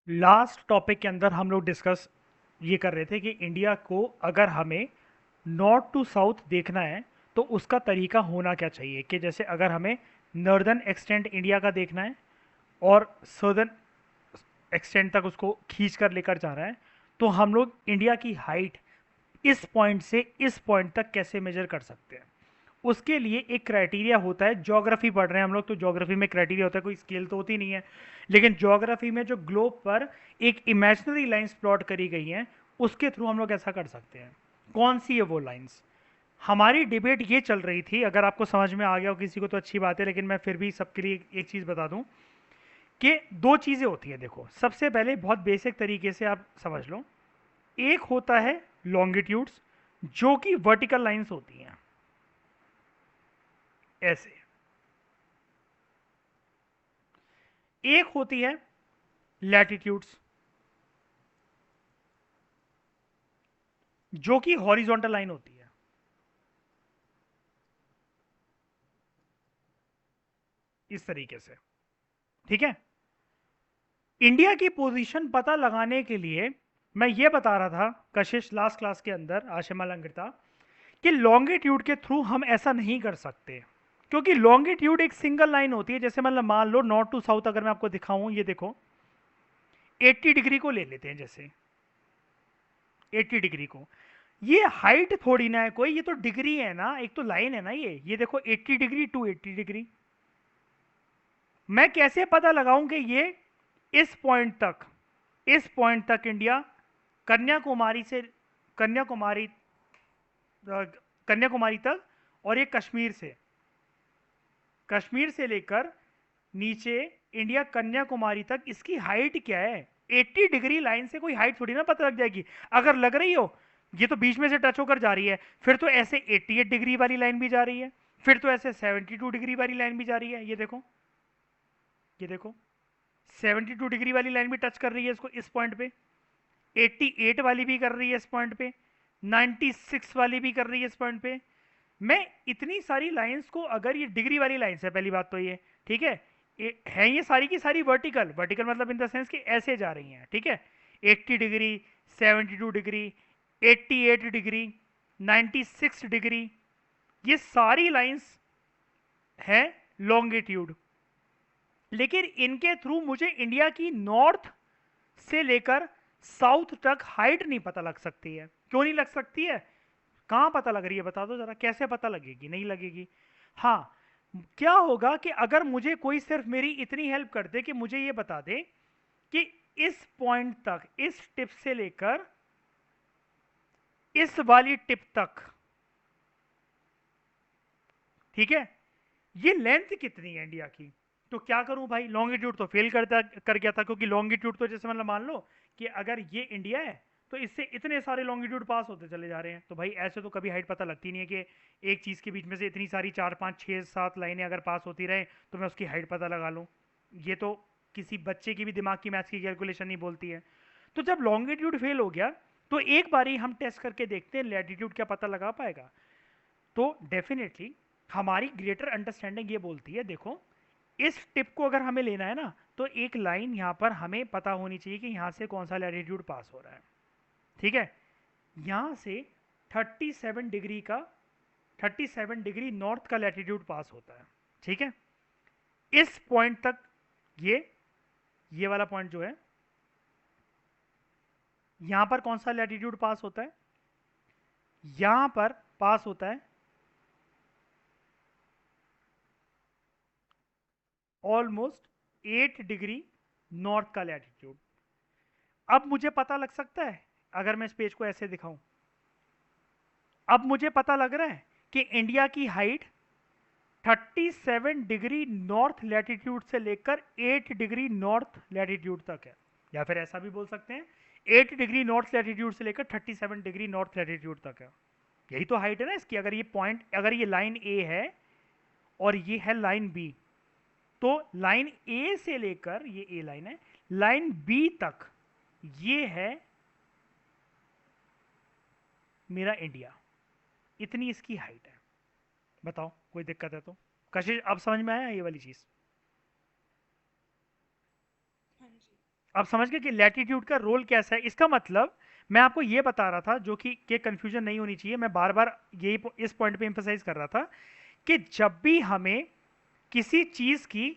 Last topic के अंदर हम लोग डिस्कस ये कर रहे थे कि इंडिया को अगर हमें नॉर्थ टू साउथ देखना है तो उसका तरीका होना क्या चाहिए, कि जैसे अगर हमें नॉर्दर्न एक्सटेंट इंडिया का देखना है और सदर्न एक्सटेंट तक उसको खींच कर लेकर जाना है, तो हम लोग इंडिया की हाइट इस पॉइंट से इस पॉइंट तक कैसे मेजर कर सकते हैं। उसके लिए एक क्राइटेरिया होता है। ज्योग्राफी पढ़ रहे हैं हम लोग, तो ज्योग्राफी में क्राइटेरिया होता है, कोई स्केल तो होती नहीं है, लेकिन ज्योग्राफी में जो ग्लोब पर एक इमेजिनरी लाइंस प्लॉट करी गई हैं, उसके थ्रू हम लोग ऐसा कर सकते हैं। कौन सी है वो लाइंस? हमारी डिबेट ये चल रही थी, अगर आपको समझ में आ गया हो किसी को तो अच्छी बात है, लेकिन मैं फिर भी सबके लिए एक चीज़ बता दूं कि दो चीज़ें होती हैं। देखो, सबसे पहले बहुत बेसिक तरीके से आप समझ लो, एक होता है लॉन्गिट्यूड्स, जो कि वर्टिकल लाइंस होती हैं ऐसे। एक होती है लैटिट्यूड्स, जो कि हॉरिजॉन्टल लाइन होती है इस तरीके से। ठीक है। इंडिया की पोजीशन पता लगाने के लिए मैं ये बता रहा था कशिश लास्ट क्लास के अंदर, आशिमा लंगड़ता, कि लॉन्गिट्यूड के थ्रू हम ऐसा नहीं कर सकते, क्योंकि लॉन्गिट्यूड एक सिंगल लाइन होती है। जैसे मतलब मान लो नॉर्थ टू साउथ अगर मैं आपको दिखाऊं, ये देखो 80 डिग्री को ले लेते हैं, जैसे 80 डिग्री को, ये हाइट थोड़ी ना है कोई, ये तो डिग्री है ना, एक तो लाइन है ना, ये देखो 80 डिग्री टू 80 डिग्री। मैं कैसे पता लगाऊं कि ये इस पॉइंट तक, इस पॉइंट तक इंडिया कन्याकुमारी से, कन्याकुमारी कन्याकुमारी तक, और ये कश्मीर से, कश्मीर से लेकर नीचे इंडिया कन्याकुमारी तक, इसकी हाइट क्या है? 80 डिग्री लाइन से कोई हाइट थोड़ी ना पता लग जाएगी। अगर लग रही हो, ये तो बीच में से टच होकर जा रही है, फिर तो ऐसे 88 डिग्री वाली लाइन भी जा रही है, फिर तो ऐसे 72 डिग्री वाली लाइन भी जा रही है। ये देखो, ये देखो 72 डिग्री वाली लाइन भी टच कर रही है इसको इस पॉइंट पे, 88 वाली भी कर रही है इस पॉइंट पे, 96 वाली भी कर रही है इस पॉइंट पे। मैं इतनी सारी लाइंस को, अगर ये डिग्री वाली लाइंस है, पहली बात तो ये, ठीक है, है ये सारी की सारी वर्टिकल, वर्टिकल मतलब इन द सेंस कि ऐसे जा रही हैं, ठीक है, 80 डिग्री, 72 डिग्री, 88 डिग्री, 96 डिग्री, ये सारी लाइंस है लॉन्गिट्यूड। लेकिन इनके थ्रू मुझे इंडिया की नॉर्थ से लेकर साउथ तक हाइट नहीं पता लग सकती है। क्यों नहीं लग सकती है? कहां पता लग रही है बता दो जरा, कैसे पता लगेगी? नहीं लगेगी। हाँ, क्या होगा कि अगर मुझे कोई सिर्फ मेरी इतनी हेल्प कर दे कि मुझे ये बता दे कि इस पॉइंट तक, इस टिप से लेकर इस वाली टिप तक, ठीक है, ये लेंथ कितनी है इंडिया की, तो क्या करूं भाई? लॉन्गिट्यूड तो फेल करता कर गया था, क्योंकि लॉन्गिट्यूड तो जैसे मतलब मान लो कि अगर ये इंडिया है, तो इससे इतने सारे लॉन्गिट्यूड पास होते चले जा रहे हैं, तो भाई ऐसे तो कभी हाइट पता लगती नहीं है कि एक चीज के बीच में से इतनी सारी 4 5 6 7 लाइनें अगर पास होती रहे तो मैं उसकी हाइट पता लगा लूं। ये तो किसी बच्चे की भी दिमाग की मैथ्स की कैलकुलेशन नहीं बोलती है। तो जब लॉन्गिट्यूड फेल हो गया, तो एक बारी हम टेस्ट करके देखते हैं लैटिट्यूड क्या पता लगा पाएगा। तो डेफिनेटली हमारी ग्रेटर अंडरस्टैंडिंग ये बोलती है, देखो इस टिप को अगर हमें लेना है ना, तो एक लाइन यहाँ पर हमें पता होनी चाहिए कि यहाँ से कौन सा लैटिट्यूड पास हो रहा है। ठीक है, यहाँ से 37 डिग्री का, 37 डिग्री नॉर्थ का लैटिट्यूड पास होता है। ठीक है, इस पॉइंट तक, ये वाला पॉइंट जो है, यहाँ पर कौन सा लैटिट्यूड पास होता है? यहाँ पर पास होता है ऑलमोस्ट 8 डिग्री नॉर्थ का लैटिट्यूड। अब मुझे पता लग सकता है, अगर मैं इस पेज को ऐसे दिखाऊं, अब मुझे पता लग रहा है कि इंडिया की हाइट 37 डिग्री नॉर्थ लैटिट्यूड से लेकर 8 डिग्री नॉर्थ लैटिट्यूड तक है। या फिर ऐसा भी बोल सकते हैं, 8 डिग्री नॉर्थ लैटिट्यूड से लेकर 37 डिग्री नॉर्थ लैटिट्यूड तक है। यही तो हाइट है ना इसकी। अगर ये पॉइंट, अगर ये लाइन ए है और ये है लाइन बी, तो लाइन ए से लेकर, ये ए लाइन है, लाइन बी तक, ये है मेरा इंडिया। इतनी इसकी हाइट है। बताओ कोई दिक्कत है तो? कशिश अब समझ में आया ये वाली चीज? हाँ जी। अब समझ गए कि लैटिट्यूड का रोल कैसा है। इसका मतलब मैं आपको ये बता रहा था, जो कि कंफ्यूजन नहीं होनी चाहिए, मैं बार बार यही इस पॉइंट पे एम्फेसाइज कर रहा था कि जब भी हमें किसी चीज की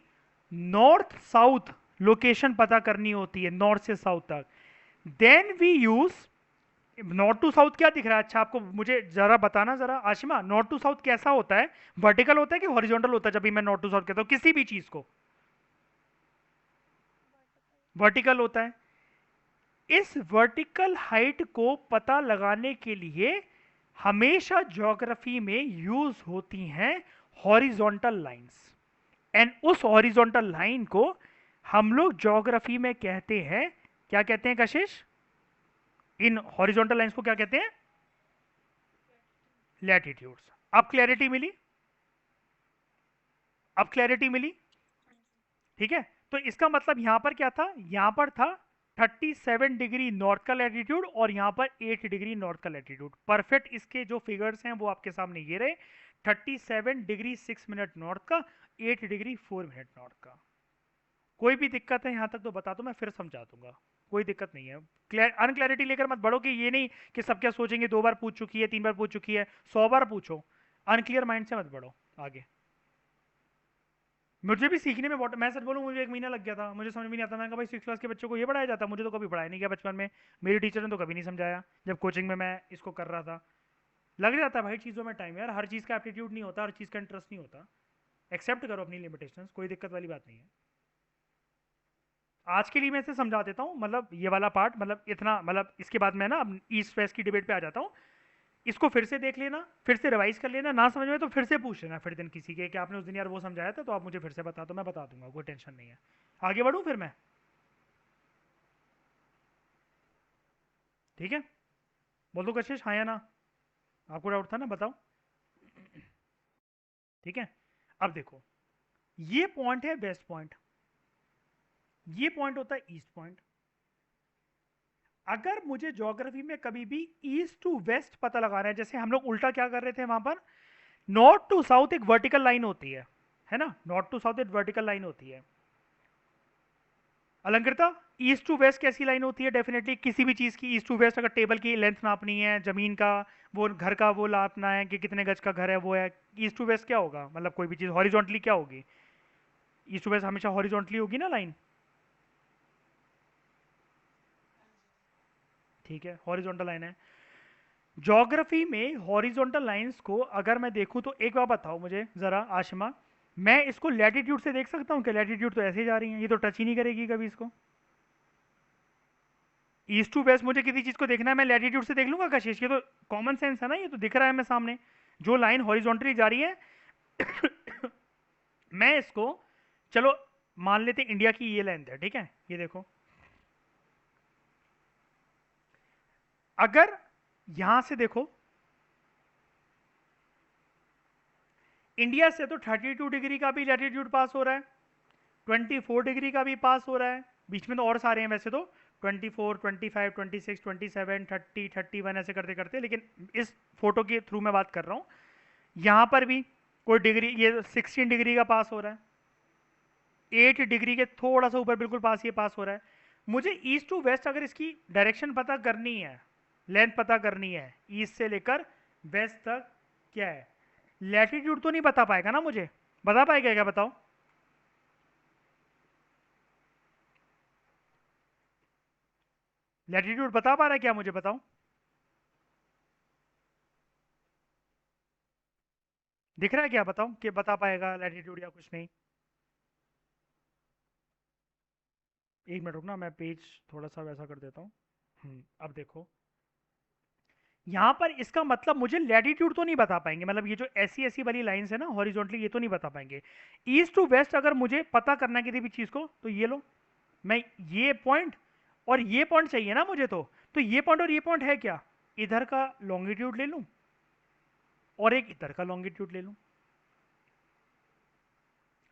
नॉर्थ साउथ लोकेशन पता करनी होती है, नॉर्थ से साउथ तक, then we use north to south. क्या दिख रहा है? अच्छा, आपको मुझे जरा बताना जरा आशिमा, नॉर्थ टू साउथ कैसा होता है? वर्टिकल होता है कि हॉरिजॉन्टल होता है? जब भी मैं नॉर्थ टू साउथ कहता हूँ किसी भी चीज को, वर्टिकल होता है। इस वर्टिकल हाइट को पता लगाने के लिए हमेशा ज्योग्राफी में यूज होती हैं हॉरिजॉन्टल लाइंस। एंड उस हॉरिजॉन्टल लाइन को हम लोग ज्योग्राफी में कहते हैं, क्या कहते हैं कशिश? इन हॉरिजॉन्टल लाइंस को क्या कहते हैं? लैटिट्यूड्स। अब क्लैरिटी मिली? अब क्लैरिटी मिली? ठीक है। तो इसका मतलब यहां पर क्या था? यहां पर था 37 डिग्री नॉर्थ का लैटिट्यूड और यहां पर 8 डिग्री नॉर्थ का लैटिट्यूड। परफेक्ट इसके जो फिगर्स हैं वो आपके सामने ये रहे। 37 डिग्री 6 मिनट नॉर्थ का, 8 डिग्री 4 मिनट नॉर्थ का। कोई भी दिक्कत है यहां तक तो बता दो, मैं फिर समझा दूंगा। कोई दिक्कत नहीं है। अनक्लैरिटी लेकर मत बढ़ो कि ये नहीं कि सब क्या सोचेंगे 2 बार पूछ चुकी है, 3 बार पूछ चुकी है, 100 बार पूछो। अनक्लियर माइंड से मत बढ़ो आगे। मुझे भी सीखने में बहुत, मैं सच बोलूं मुझे 1 महीना लग गया था, मुझे समझ में नहीं आता। मैंने कहा भाई 6 क्लास के बच्चों को ये पढ़ाया जाता, मुझे तो कभी पढ़ाया नहीं गया बचपन में। मेरी टीचर ने तो कभी नहीं समझाया जब कोचिंग में मैं इसको कर रहा था। लग जाता है भाई चीज़ों में टाइम यार, हर चीज़ का एप्टीट्यूड नहीं होता, हर चीज़ का इंटरेस्ट नहीं होता। एक्सेप्ट करो अपनी लिमिटेशंस, कोई दिक्कत वाली बात नहीं है। आज के लिए मैं इसे समझा देता हूँ, मतलब ये वाला पार्ट, मतलब इतना, मतलब इसके बाद मैं ना अब ईस्ट वेस्ट की डिबेट पे आ जाता हूँ। इसको फिर से देख लेना, फिर से रिवाइज कर लेना, ना समझ में तो फिर से पूछ लेना फिर दिन किसी के कि आपने उस दिन यार वो समझाया था तो आप मुझे फिर से बता दो, मैं बता दूंगा, कोई टेंशन नहीं है। आगे बढ़ूँ फिर मैं? ठीक है, बोल दो कशिश, हाँ या ना? आपको डाउट था ना, बताओ। ठीक है। अब देखो, ये पॉइंट है वेस्ट पॉइंट, ये पॉइंट होता है ईस्ट पॉइंट। अगर मुझे ज्योग्राफी में कभी भी ईस्ट टू वेस्ट पता लगाना है, जैसे हम लोग उल्टा क्या कर रहे थे वहां पर, नॉर्थ टू साउथ एक वर्टिकल लाइन होती है ना? नॉर्थ टू साउथ एक वर्टिकल लाइन होती है। अलंकृता, ईस्ट टू वेस्ट कैसी लाइन होती है? डेफिनेटली किसी भी चीज की ईस्ट टू वेस्ट, अगर टेबल की लेंथ नापनी है, जमीन का, वो घर का वो नापना है कि कितने गज का घर है, वो है ईस्ट टू वेस्ट। क्या होगा मतलब कोई भी चीज हॉरिजॉन्टली क्या होगी? ईस्ट टू वेस्ट हमेशा हॉरिजॉन्टली होगी ना लाइन। ठीक है, हॉरिजॉन्टल लाइन है। ज्योग्राफी में हॉरिजॉन्टल लाइंस को अगर मैं देखूं तो एक बार बताओ मुझे जरा आशिमा, मैं इसको लैटिट्यूड से देख सकता हूँ कि लैटिट्यूड तो ऐसे ही जा रही है, ये तो टच ही नहीं करेगी कभी इसको। ईस्ट टू वेस्ट मुझे किसी चीज को देखना है, मैं लैटिट्यूड से देख लूंगा कशिश? ये तो कॉमन सेंस है ना, ये तो दिख रहा है मैं सामने, जो लाइन हॉरिजॉन्टली जा रही है। मैं इसको, चलो मान लेते इंडिया की ये लेंथ है, ठीक है, ये देखो। अगर यहां से देखो, इंडिया से तो 32 डिग्री का भी लैटिट्यूड पास हो रहा है, 24 डिग्री का भी पास हो रहा है, बीच में तो और सारे हैं वैसे तो, 24, 25, 26, 27, 30, 31 ऐसे करते करते, लेकिन इस फोटो के थ्रू मैं बात कर रहा हूँ। यहाँ पर भी कोई डिग्री, ये 16 डिग्री का पास हो रहा है, 8 डिग्री के थोड़ा सा ऊपर बिल्कुल पास ये पास हो रहा है। मुझे ईस्ट टू वेस्ट अगर इसकी डायरेक्शन पता करनी है, लेंथ पता करनी है ईस्ट से लेकर वेस्ट तक, क्या है, लैटिट्यूड तो नहीं बता पाएगा ना मुझे? बता पाएगा क्या, बताओ? लैटिट्यूड बता पा रहा है क्या मुझे, बताओ? दिख रहा है क्या, बताओ कि बता पाएगा लैटिट्यूड या कुछ नहीं? एक मिनट रुकना, मैं पेज थोड़ा सा वैसा कर देता हूँ। अब देखो, यहाँ पर इसका मतलब मुझे लैटिट्यूड तो नहीं बता पाएंगे, मतलब ये जो ऐसी ऐसी वाली लाइंस है ना हॉरिजॉन्टली, ये तो नहीं बता पाएंगे। ईस्ट टू वेस्ट अगर मुझे पता करना है किसी भी चीज को, तो ये लो, मैं ये पॉइंट और ये पॉइंट चाहिए ना मुझे, तो ये पॉइंट और ये पॉइंट है क्या, इधर का लॉन्गिट्यूड ले लूं और एक इधर का लॉन्गिट्यूड ले लूं,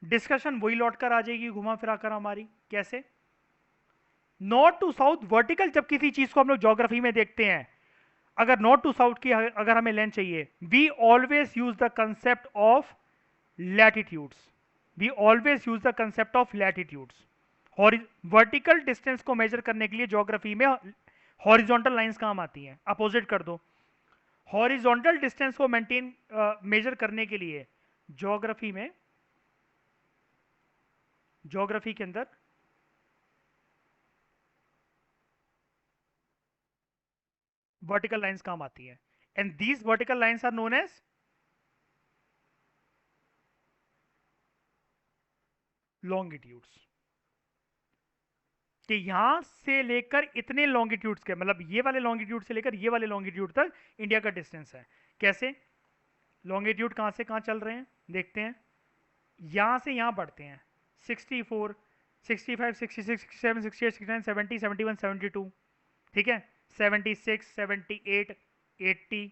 डिस्कशन वही लौट कर आ जाएगी घुमा फिरा कर हमारी। कैसे? नॉर्थ टू साउथ वर्टिकल जब किसी चीज को हम लोग ज्योग्राफी में देखते हैं, अगर नॉर्थ टू साउथ की अगर हमें लेंथ चाहिए, we always use the concept of latitudes, we always use the concept of latitudes. Vertical distance को मेजर करने के लिए ज्योग्राफी में हॉरिजॉन्टल लाइंस काम आती हैं, अपोजिट कर दो। हॉरिजॉन्टल डिस्टेंस को मेंटेन मेजर करने के लिए ज्योग्राफी के अंदर वर्टिकल लाइंस काम आती है, and these vertical lines are known as longitudes. कि यहां से लेकर इतने लॉन्गिट्यूड्स के, मतलब ये वाले लॉन्गिट्यूड से लेकर ये वाले लॉन्गिट्यूड तक इंडिया का डिस्टेंस है। कैसे? लॉन्गिट्यूड कहां से कहां चल रहे हैं देखते हैं। यहां से यहां बढ़ते हैं, 64, 65, 66, 67, 68, 69, 70, 71, 72, ठीक है, 76, 78, 80,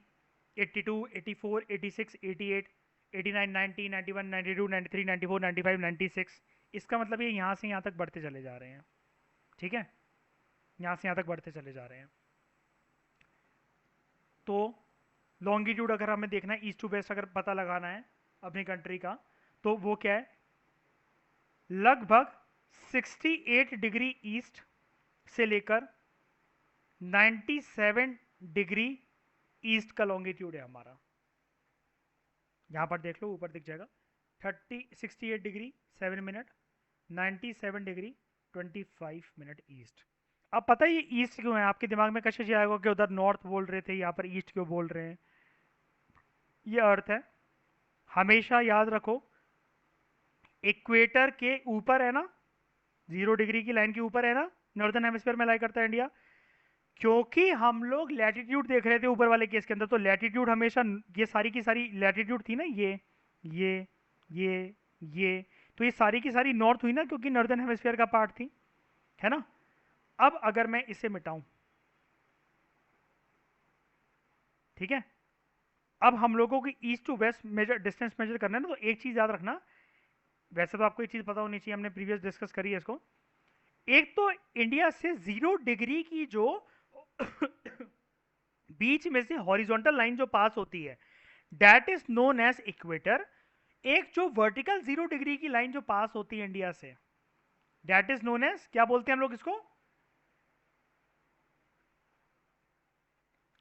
82, 84, 86, 88, 89, 90, 91, 92, 93, 94, 95, 96। इसका मतलब ये यहाँ से यहाँ तक बढ़ते चले जा रहे हैं, ठीक है, यहाँ से यहाँ तक बढ़ते चले जा रहे हैं। तो लॉन्गिट्यूड अगर हमें देखना है, ईस्ट टू वेस्ट अगर पता लगाना है अपनी कंट्री का, तो वो क्या है, लगभग 68 डिग्री ईस्ट से लेकर 97 डिग्री ईस्ट का लॉन्गिट्यूड है हमारा। यहां पर देख लो, ऊपर दिख जाएगा, 68 degree 7 minute, 97 degree 25 minute east. अब पता है ये ईस्ट क्यों है? आपके दिमाग में कशिश आएगा कि उधर नॉर्थ बोल रहे थे, यहाँ पर ईस्ट क्यों बोल रहे हैं। ये अर्थ है, हमेशा याद रखो, इक्वेटर के ऊपर है ना, 0 डिग्री की लाइन के ऊपर है ना, नॉर्दर्न हेमिस्फीयर में लाई करता है इंडिया। क्योंकि हम लोग लैटिट्यूड देख रहे थे ऊपर वाले केस के अंदर, तो लैटिट्यूड हमेशा, ये सारी की सारी लैटिट्यूड थी ना, ये ये, तो ये सारी की सारी नॉर्थ हुई ना, क्योंकि नॉर्दर्न हेमिस्फीयर का पार्ट थी, है ना। अब अगर मैं इसे मिटाऊं, ठीक है, अब हम लोगों को east to west measure distance measure करना है ना, तो एक चीज याद रखना, वैसे तो आपको एक चीज पता होनी चाहिए, हमने प्रीवियस डिस्कस करी है इसको। एक तो इंडिया से 0 डिग्री की जो बीच में से हॉरिजॉन्टल लाइन जो पास होती है, that is known as equator. एक जो वर्टिकल 0 डिग्री की लाइन जो पास होती है इंडिया से, दैट इज नोन एज, क्या बोलते हैं हम लोग इसको,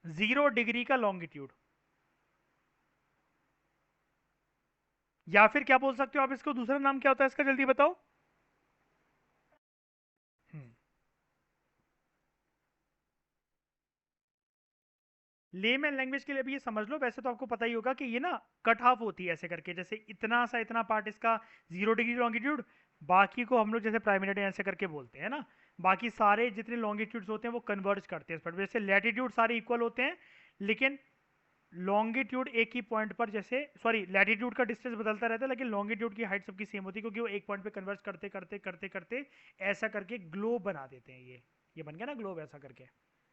0 डिग्री का लॉन्गिट्यूड। या फिर क्या बोल सकते हो आप इसको, दूसरा नाम क्या होता है इसका, जल्दी बताओ। लेमैन लैंग्वेज के लिए भी ये समझ लो, वैसे तो आपको पता ही होगा कि ये ना कट ऑफ होती है ऐसे करके, जैसे इतना सा इतना पार्ट इसका 0 डिग्री लॉन्गिट्यूड, बाकी को हम लोग जैसे प्राइम मेरिडियन ऐसे करके बोलते हैं ना, बाकी सारे जितने लॉन्गिट्यूड्स होते हैं वो कन्वर्ज करते हैं इस पर। जैसे लैटिट्यूड सारे इक्वल होते हैं, लेकिन लॉन्गिट्यूड एक ही पॉइंट पर, जैसे सॉरी लैटिट्यूड का डिस्टेंस बदलता रहता है, लेकिन लॉन्गिट्यूड की हाइट सबकी सेम होती है, क्योंकि वो एक पॉइंट पे कन्वर्ज करते करते करते करते ऐसा करके ग्लोब बना देते हैं। ये बन गया ना ग्लोब ऐसा करके,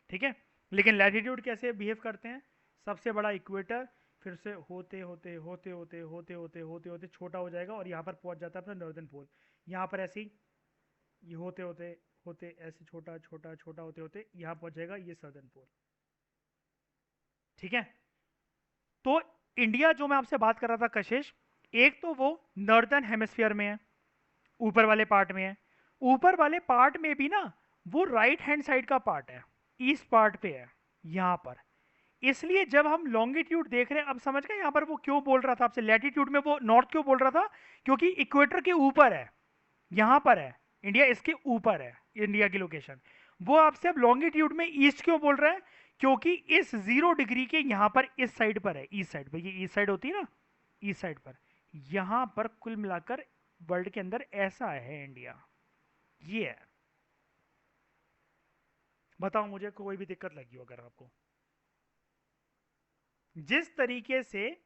ठीक है। लेकिन लैटिट्यूड कैसे बिहेव करते हैं, सबसे बड़ा इक्वेटर, फिर से होते होते होते होते होते होते होते होते छोटा हो जाएगा और यहाँ पर पहुंच जाता है अपना नॉर्दर्न पोल। यहाँ पर ऐसे ही ये होते होते होते ऐसे छोटा छोटा छोटा होते होते यहाँ पहुंच जाएगा ये सदर्न पोल, ठीक है। तो इंडिया जो मैं आपसे बात कर रहा था कशिश, एक तो वो नॉर्दर्न हेमिस्फीयर में है, ऊपर वाले पार्ट में है। ऊपर वाले पार्ट में भी ना वो राइट हैंड साइड का पार्ट है, ईस्ट पार्ट पे है यहाँ पर। इसलिए जब हम लॉन्गिट्यूड देख रहे हैं, अब समझ गए यहाँ पर वो क्यों बोल रहा था आपसे, लैटिट्यूड में वो नॉर्थ क्यों बोल रहा था, क्योंकि इक्वेटर के ऊपर है, यहाँ पर है इंडिया, इसके ऊपर है इंडिया की लोकेशन। वो आपसे अब लॉन्गिट्यूड में ईस्ट क्यों बोल रहा है, क्योंकि इस 0 डिग्री के यहाँ पर इस साइड पर है, ईस्ट साइड पर, ये ईस्ट साइड होती है ना, ईस्ट साइड पर, यहाँ पर कुल मिलाकर वर्ल्ड के अंदर ऐसा है इंडिया, ये है। बताओ मुझे कोई भी दिक्कत लगी हो अगर आपको। जिस तरीके से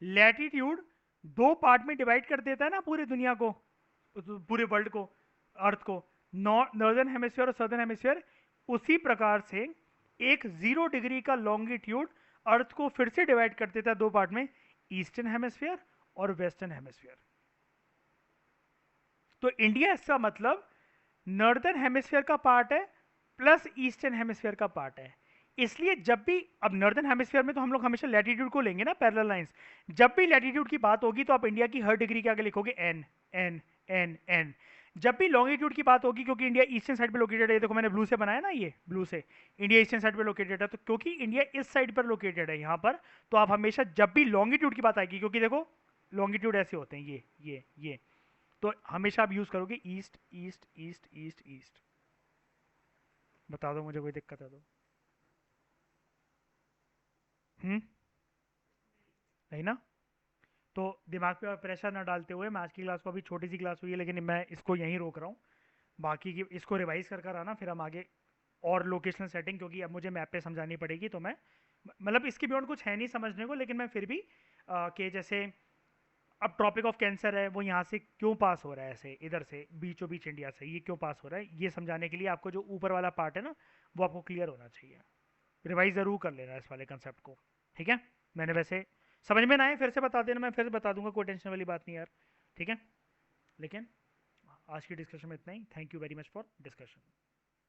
लैटिट्यूड दो पार्ट में डिवाइड कर देता है ना पूरी दुनिया को, पूरे वर्ल्ड को, अर्थ को, नॉर्दर्न हेमिस्फीयर और सदर्न हेमिस्फीयर, उसी प्रकार से एक 0 डिग्री का लॉन्गिट्यूड अर्थ को फिर से डिवाइड कर देता है दो पार्ट में, ईस्टर्न हेमिस्फीयर और वेस्टर्न हेमिस्फीयर। तो इंडिया इसका मतलब नॉर्दर्न हेमिस्फीयर का पार्ट है प्लस ईस्टर्न हेमिस्फीयर का पार्ट है। इसलिए जब भी, अब नॉर्दर्न हेमिस्फीयर में तो हम लोग हमेशा लैटिट्यूड को लेंगे ना, पैरेलल लाइंस, जब भी लैटिट्यूड की बात होगी तो आप इंडिया की हर डिग्री के आगे लिखोगे एन एन एन एन। जब भी लॉन्गिट्यूड की बात होगी, क्योंकि इंडिया ईस्टर्न साइड पे लोकेटेड है, देखो मैंने ब्लू से बनाया ना, ये ब्लू से इंडिया ईस्टर्न साइड पे लोकेटेड है, तो क्योंकि इंडिया इस साइड पर लोकेटेड है यहाँ पर, तो आप हमेशा जब भी लॉन्गिट्यूड की बात आएगी, क्योंकि देखो लॉन्गिट्यूड ऐसे होते हैं, ये, तो हमेशा आप यूज करोगे east east east east east. बता दो मुझे, कोई दिक्कत है तो। हम्म। नहीं ना। तो दिमाग पे प्रेशर ना डालते हुए, मैं आज की क्लास को, अभी छोटी सी क्लास हुई है लेकिन मैं इसको यहीं रोक रहा हूँ। बाकी की इसको रिवाइज कर कर आना, फिर हम आगे और लोकेशनल सेटिंग, क्योंकि अब मुझे मैप पे समझानी पड़ेगी, तो मैं मतलब इसके बियॉन्ड कुछ है नहीं समझने को, लेकिन मैं फिर भी कि जैसे अब ट्रॉपिक ऑफ कैंसर है, वो यहाँ से क्यों पास हो रहा है, ऐसे इधर से बीचों बीच इंडिया से ये क्यों पास हो रहा है, ये समझाने के लिए आपको जो ऊपर वाला पार्ट है ना, वो आपको क्लियर होना चाहिए। रिवाइज ज़रूर कर लेना इस वाले कंसेप्ट को। ठीक है। मैंने वैसे समझ में ना आए फिर से बता देना, मैं फिर से बता दूंगा, कोई टेंशन वाली बात नहीं यार। ठीक है। लेकिन आज की डिस्कशन में इतना ही। Thank you very much for discussion.